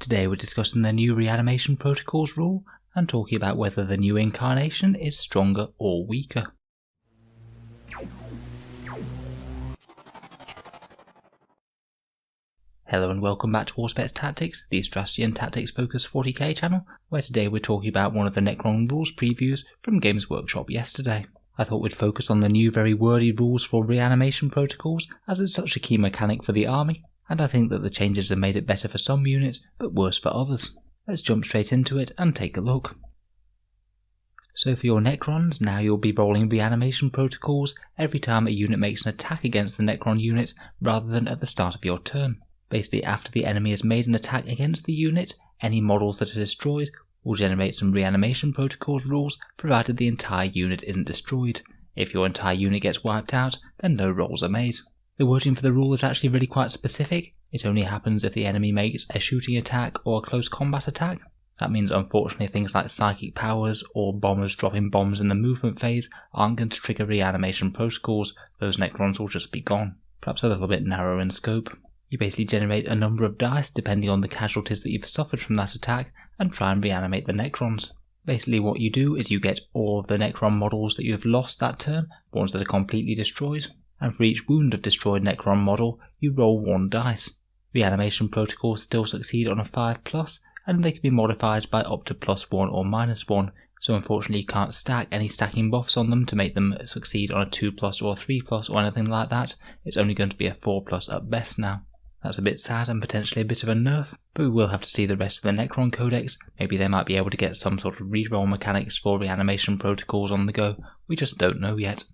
Today we're discussing the new Reanimation Protocols rule and talking about whether the new incarnation is stronger or weaker. Hello and welcome back to Auspex Tactics, the strategy and tactics focused 40k channel, where today we're talking about one of the Necron rules previews from Games Workshop yesterday. I thought we'd focus on the new very wordy rules for Reanimation Protocols, as it's such a key mechanic for the army, and I think that the changes have made it better for some units, but worse for others. Let's jump straight into it and take a look. So for your Necrons, now you'll be rolling Reanimation Protocols every time a unit makes an attack against the Necron unit, rather than at the start of your turn. Basically, after the enemy has made an attack against the unit, any models that are destroyed will generate some Reanimation Protocols rules, provided the entire unit isn't destroyed. If your entire unit gets wiped out, then no rolls are made. The wording for the rule is actually really quite specific. It only happens if the enemy makes a shooting attack or a close combat attack. That means unfortunately things like psychic powers or bombers dropping bombs in the movement phase aren't going to trigger Reanimation Protocols. Those Necrons will just be gone. Perhaps a little bit narrower in scope. You basically generate a number of dice depending on the casualties that you've suffered from that attack and try and reanimate the Necrons. Basically what you do is you get all of the Necron models that you have lost that turn, ones that are completely destroyed, and for each wound of destroyed Necron model you roll 1 dice. Reanimation protocols still succeed on a 5+, and they can be modified by up to +1 or -1, so unfortunately you can't stack any stacking buffs on them to make them succeed on a 2+ or 3+ or anything like that. It's only going to be a 4+ at best now. That's a bit sad and potentially a bit of a nerf, but we will have to see the rest of the Necron Codex. Maybe they might be able to get some sort of reroll mechanics for Reanimation Protocols on the go. We just don't know yet.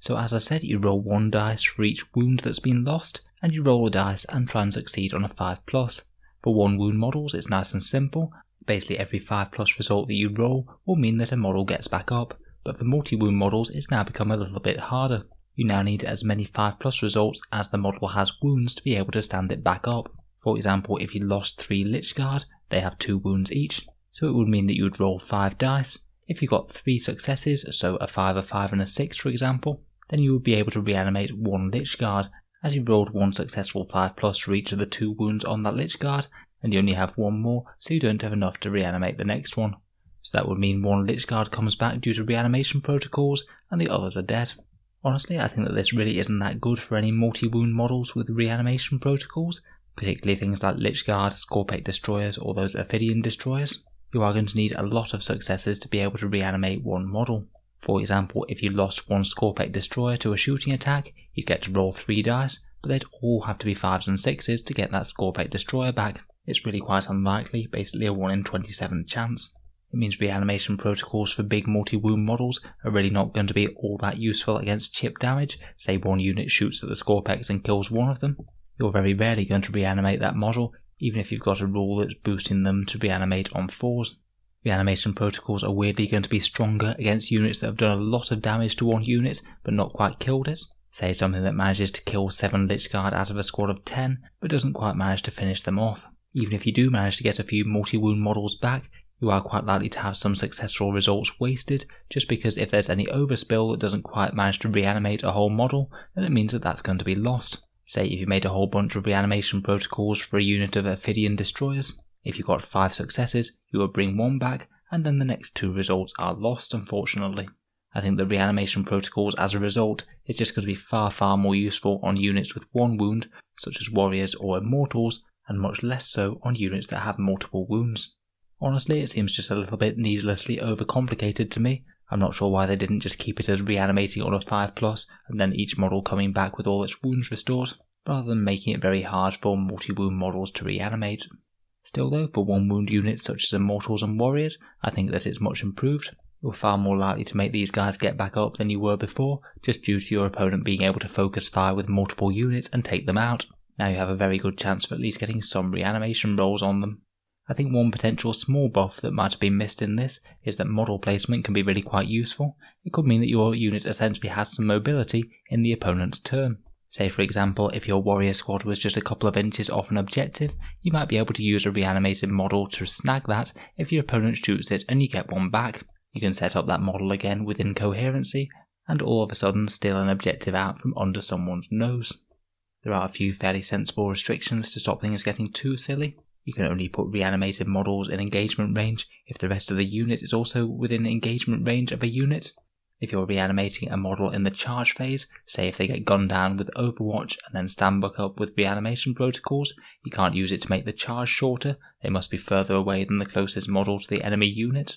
So as I said, you roll 1 dice for each wound that's been lost, and you roll a dice and try and succeed on a 5+. For 1 wound models it's nice and simple. Basically every 5+ result that you roll will mean that a model gets back up, but for multi-wound models it's now become a little bit harder. You now need as many 5+ results as the model has wounds to be able to stand it back up. For example, if you lost 3 Lich Guard, they have 2 wounds each, so it would mean that you would roll 5 dice. If you got 3 successes, so a 5, a 5 and a 6 for example, then you would be able to reanimate 1 Lich Guard, as you rolled 1 successful 5+ for each of the 2 wounds on that Lich Guard, and you only have 1 more, so you don't have enough to reanimate the next one. So that would mean 1 Lich Guard comes back due to Reanimation Protocols, and the others are dead. Honestly, I think that this really isn't that good for any multi-wound models with Reanimation Protocols, particularly things like Lich Guard, Scorpec Destroyers or those Ophidian Destroyers. You are going to need a lot of successes to be able to reanimate 1 model. For example, if you lost 1 Scorpec Destroyer to a shooting attack, you'd get to roll 3 dice, but they'd all have to be 5s and 6s to get that Scorpec Destroyer back. It's really quite unlikely, basically a 1 in 27 chance. It means Reanimation Protocols for big multi-wound models are really not going to be all that useful against chip damage. Say 1 unit shoots at the Scorpex and kills 1 of them. You're very rarely going to reanimate that model, even if you've got a rule that's boosting them to reanimate on 4s. Reanimation Protocols are weirdly going to be stronger against units that have done a lot of damage to 1 unit but not quite killed it. Say something that manages to kill 7 Lich Guard out of a squad of 10 but doesn't quite manage to finish them off. Even if you do manage to get a few multi-wound models back, you are quite likely to have some successful results wasted, just because if there's any overspill that doesn't quite manage to reanimate a whole model, then it means that that's going to be lost. Say if you made a whole bunch of Reanimation Protocols for a unit of Ophidian Destroyers, if you got 5 successes, you will bring 1 back, and then the next 2 results are lost, unfortunately. I think the Reanimation Protocols as a result is just going to be far more useful on units with 1 wound, such as Warriors or Immortals, and much less so on units that have multiple wounds. Honestly, it seems just a little bit needlessly overcomplicated to me. I'm not sure why they didn't just keep it as reanimating on a 5+ and then each model coming back with all its wounds restored, rather than making it very hard for multi-wound models to reanimate. Still though, for 1 wound units such as Immortals and Warriors, I think that it's much improved. You're far more likely to make these guys get back up than you were before, just due to your opponent being able to focus fire with multiple units and take them out. Now you have a very good chance of at least getting some reanimation rolls on them. I think one potential small buff that might have been missed in this is that model placement can be really quite useful. It could mean that your unit essentially has some mobility in the opponent's turn. Say for example, if your warrior squad was just a couple of inches off an objective, you might be able to use a reanimated model to snag that if your opponent shoots it and you get 1 back. You can set up that model again within coherency, and all of a sudden steal an objective out from under someone's nose. There are a few fairly sensible restrictions to stop things getting too silly. You can only put reanimated models in engagement range if the rest of the unit is also within engagement range of a unit. If you're reanimating a model in the charge phase, say if they get gunned down with Overwatch and then stand back up with reanimation protocols, you can't use it to make the charge shorter, they must be further away than the closest model to the enemy unit.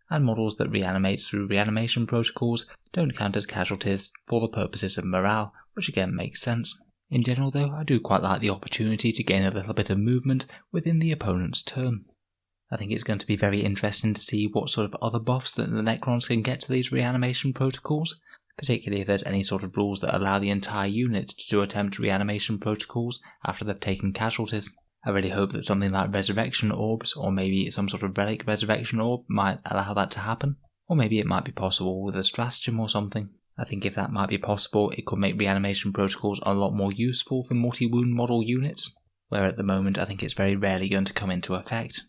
And models that reanimate through reanimation protocols don't count as casualties for the purposes of morale, which again makes sense. In general though, I do quite like the opportunity to gain a little bit of movement within the opponent's turn. I think it's going to be very interesting to see what sort of other buffs that the Necrons can get to these reanimation protocols, particularly if there's any sort of rules that allow the entire unit to attempt reanimation protocols after they've taken casualties. I really hope that something like Resurrection Orbs, or maybe some sort of Relic Resurrection Orb, might allow that to happen. Or maybe it might be possible with a stratagem or something. I think if that might be possible, it could make reanimation protocols a lot more useful for multi-wound model units, where at the moment I think it's very rarely going to come into effect.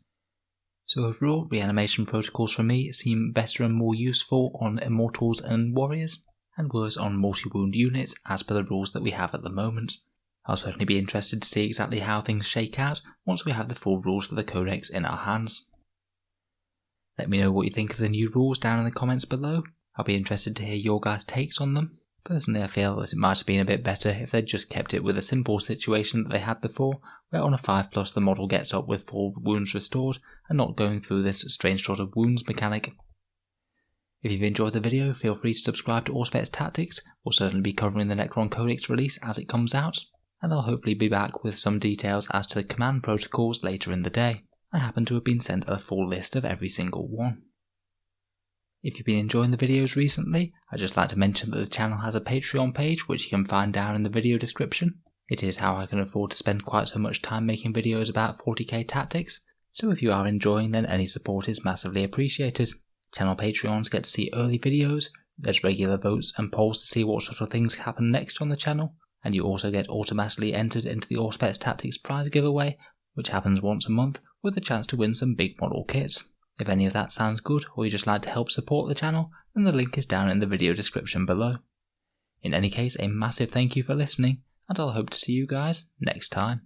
So overall, reanimation protocols for me seem better and more useful on Immortals and Warriors, and worse on multi-wound units as per the rules that we have at the moment. I'll certainly be interested to see exactly how things shake out once we have the full rules for the Codex in our hands. Let me know what you think of the new rules down in the comments below. I'll be interested to hear your guys' takes on them. Personally, I feel that it might have been a bit better if they'd just kept it with a simple situation that they had before, where on a 5+ the model gets up with 4 wounds restored, and not going through this strange sort of wounds mechanic. If you've enjoyed the video, feel free to subscribe to Auspex Tactics. We'll certainly be covering the Necron Codex release as it comes out, and I'll hopefully be back with some details as to the command protocols later in the day. I happen to have been sent a full list of every single one. If you've been enjoying the videos recently, I'd just like to mention that the channel has a Patreon page which you can find down in the video description. It is how I can afford to spend quite so much time making videos about 40k tactics, so if you are enjoying then any support is massively appreciated. Channel Patreons get to see early videos, there's regular votes and polls to see what sort of things happen next on the channel, and you also get automatically entered into the Auspex Tactics prize giveaway, which happens once a month with a chance to win some big model kits. If any of that sounds good, or you just like to help support the channel, then the link is down in the video description below. In any case, a massive thank you for listening, and I'll hope to see you guys next time.